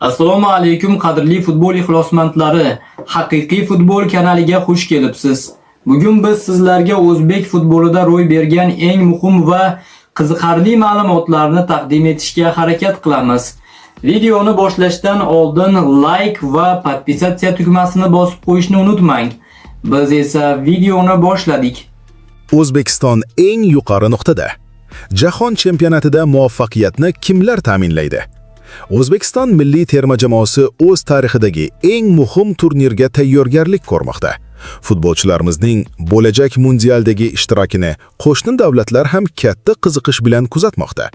Assalomu alaykum qadrli futbol ixlosmandlari. Haqiqiy futbol kanaliga xush kelibsiz. Bugun biz sizlarga o'zbek futbolida ro'y bergan eng muhim va qiziqarli ma'lumotlarni taqdim etishga harakat qilamiz. Videoni boshlashdan oldin like va podpisatsiya tugmasini bosib qo'yishni unutmang. Biz esa videoni boshladik. O'zbekiston eng yuqori nuqtada. Jahon chempionatida muvaffaqiyatni kimlar ta'minlaydi? O'zbekiston milliy terma jamoasi o'z tarixidagi eng muhim turnirga tayyorgarlik ko'rmoqda. Futbolchilarimizning bo'lajak mundialdagi ishtirokini qo'shni davlatlar ham katta qiziqish bilan kuzatmoqda.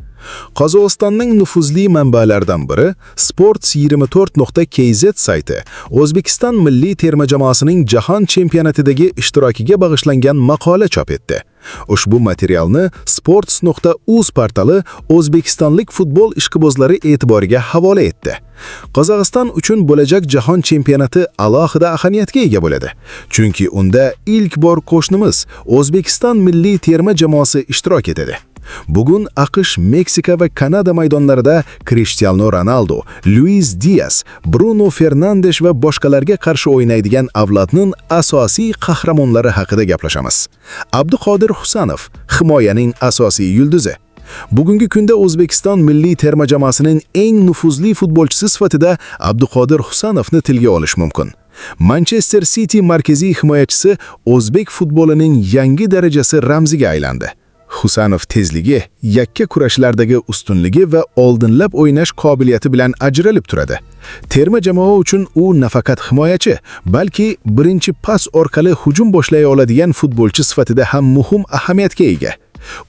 Qozog'istonning nufuzli manbalaridan biri sports24.kz sayti O'zbekiston milliy terma jamoasining jahon chempionatidagi ishtirokiga bag'ishlangan maqola chop etdi. Ushbu materialni sports.uz portali o'zbekistonlik futbol ishqibozlari e'tiboriga havola etdi. Qozog'iston uchun bo'lajak jahon chempionati alohida ahamiyatga ega bo'ladi. Chunki unda ilk bor qo'shnimiz O'zbekiston milliy terma jamoasi ishtirok etadi. Bugun AQSh, Meksika va Kanada maydonlarida Cristiano Ronaldo, Luis Diaz, Bruno Fernandes va boshqalarga qarshi o'ynaydigan avlodning asosiy qahramonlari haqida gaplashamiz. Abduqodir Husanov, himoyaning asosiy yulduzi. Bugungi kunda O'zbekiston milliy terma jamoasining eng nufuzli futbolchisi sifatida Abduqodir Husanovni tilga olish mumkin. Manchester City markaziy himoyachisi o'zbek futbolining yangi darajasi ramziga aylandi. Husanov tezligi, yakka kurashlardagi ustunligi va oldinlab o'ynash qobiliyati bilan ajralib turadi. Terma jamoa uchun u nafaqat himoyachi, balki birinchi pas orqali hujum boshlay oladigan futbolchi sifatida ham muhim ahamiyatga ega.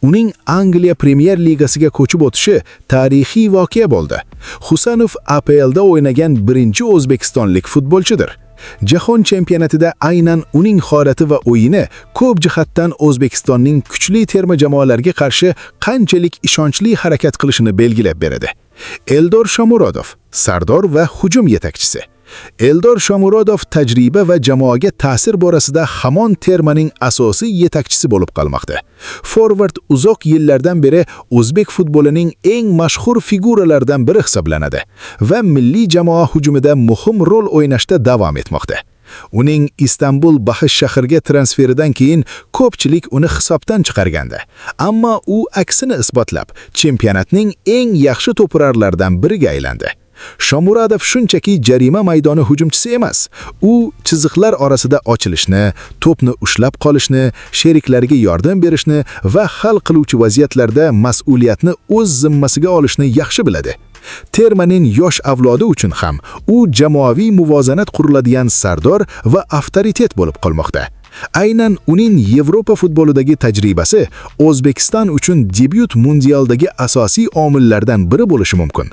Uning Angliya Premier Ligasiga ko'chib o'tishi tarixiy voqea bo'ldi. Husanov APLda o'ynagan birinchi o'zbekistonlik futbolchidir. Jahon chempionatida aynan uning holati va o'yini ko'p jihatdan O'zbekistonning kuchli terma jamoalarga qarshi qanchalik ishonchli harakat qilishini belgilab beradi. Eldor Shomurodov, sardor va hujum yetakchisi. Eldor Shomurodov tajriba va jamoaga ta'sir borasida hamon termaning asosiy yetakchisi bo'lib qolmoqda. Forward uzoq yillardan beri o'zbek futbolining eng mashhur figuralaridan biri hisoblanadi va milliy jamoa hujumida muhim rol o'ynashda davom etmoqda. Uning Istanbul Bahish shahriga transferidan keyin ko'pchilik uni hisobdan chiqargandi. Ammo u aksini isbotlab, chempionatning eng yaxshi to'purarlaridan biriga aylandi. Shomurodov shunchaki jarima maydoni hujumchisi emas. U chiziqlar orasida ochilishni, to'pni ushlab qolishni, sheriklariga yordam berishni va hal qiluvchi vaziyatlarda mas'uliyatni o'z zimmasiga olishni yaxshi biladi. Termaning yosh avlodi uchun ham u jamoaviy muvozanat quriladigan sardor va avtoritet bo'lib qolmoqda. Aynan uning Yevropa futbolidagi tajribasi O'zbekiston uchun debyut mundialdagi asosiy omillardan biri bo'lishi mumkin.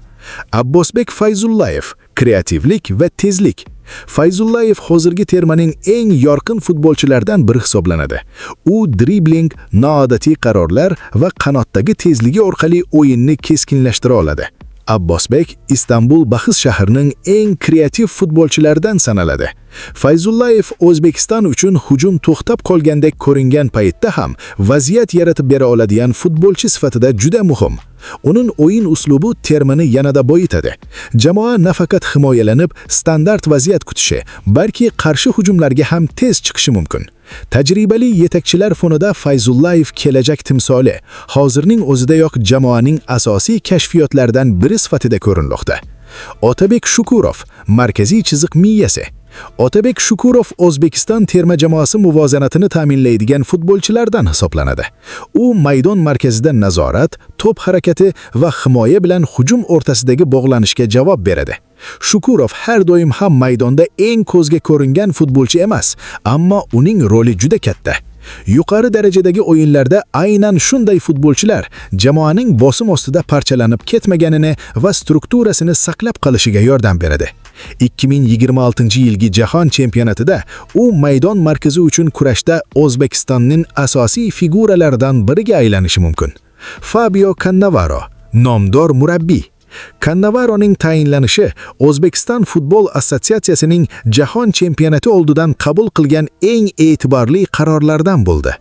Abbosbek Fayzullayev, kreativlik va tezlik. Fayzullayev hozirgi termaning eng yorqin futbolchilaridan biri hisoblanadi. U dribling, noodatiy qarorlar va qanotdagi tezligi orqali o'yinni keskinlashtira oladi. Abbosbek Istanbul Bahish shahrining eng kreativ futbolchilaridan sanaladi. Fayzullayev O'zbekiston uchun hujum to'xtab qolgandek ko'ringan paytda ham vaziyat yaratib bera oladigan futbolchi sifatida juda muhim. Uning o'yin uslubi termani yanada boyitadi. Jamoa nafaqat himoyalanib, standart vaziyat kutishi, balki qarshi hujumlarga ham tez chiqishi mumkin. Tajribali yetakchilar fonida Fayzullayev kelajak timsoli, hozirning o'zidayoq jamoaning asosiy kashfiyotlaridan biri sifatida ko'rinmoqda. Otabek Shukurov, markaziy chiziq miyasi. Otabek Shukurov O'zbekiston terma jamoasi muvozanatini ta'minlaydigan futbolchilardan hisoblanadi. U maydon markazida nazorat, to'p harakati va himoya bilan hujum o'rtasidagi bog'lanishga javob beradi. Shukurov har doim ham maydonda eng ko'zga ko'ringan futbolchi emas, ammo uning roli juda katta. Yuqori darajadagi o'yinlarda aynan shunday futbolchilar jamoaning bosim ostida parchalanib ketmaganini va strukturasini saqlab qolishiga yordam beradi. 2026-yilgi jahon chempionatida u maydon markazi uchun kurashda O'zbekistonning asosiy figuralaridan biriga aylanishi mumkin. Fabio Cannavaro, nomdor murabbiy. Cannavaroning tayinlanishi O'zbekiston futbol assotsiatsiyasining jahon chempionati oldidan qabul qilgan eng e'tiborli qarorlardan bo'ldi.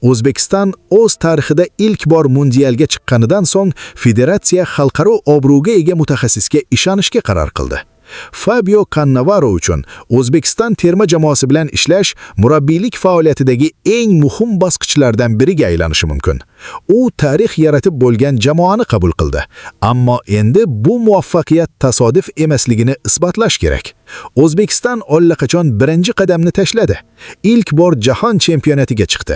O'zbekiston o'z tarixida ilk bor mundialga chiqqanidan so'ng federatsiya xalqaro obro'ga ega mutaxassisga ishonishga qaror qildi. Fabio Cannavaro uchun O'zbekiston terma jamoasi bilan ishlash murabbiylik faoliyatidagi eng muhim bosqichlardan biriga aylanishi mumkin. U tarix yaratib bo'lgan jamoani qabul qildi, ammo endi bu muvaffaqiyat tasodif emasligini isbotlash kerak. O'zbekiston allaqachon birinchi qadamni tashladi. Ilk bor jahon chempionatiga chiqdi.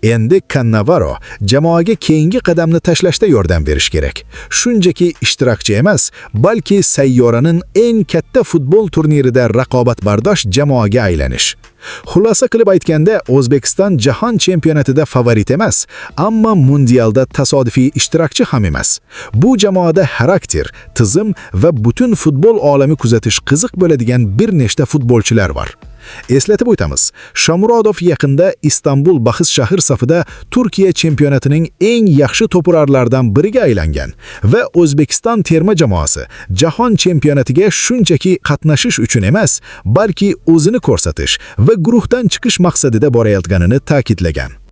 Endi Cannavaro jamoaga keyingi qadamni tashlashda yordam berish kerak. Shunchaki ishtirokchi emas, balki sayyoraning eng katta futbol turnirida raqobatbardosh jamoaga aylanish. Xulosa qilib aytganda, O'zbekiston jahon chempionatida favorit emas, ammo mundialda tasodifiy ishtirokchi ham emas. Bu jamoada xarakter, tizim va butun futbol olami kuzatish qiziq bo'ladigan bir nechta futbolchilar bor. Eslatib o'tamiz, Shomurodov yaqinda Istanbul bahs shahar safida Turkiya chempionatining eng yaxshi to'purarlaridan biriga aylangan va O'zbekiston terma jamoasi jahon chempionatiga shunchaki qatnashish uchun emas, balki o'zini ko'rsatish va guruhdan chiqish maqsadida borayotganini ta'kidlagan.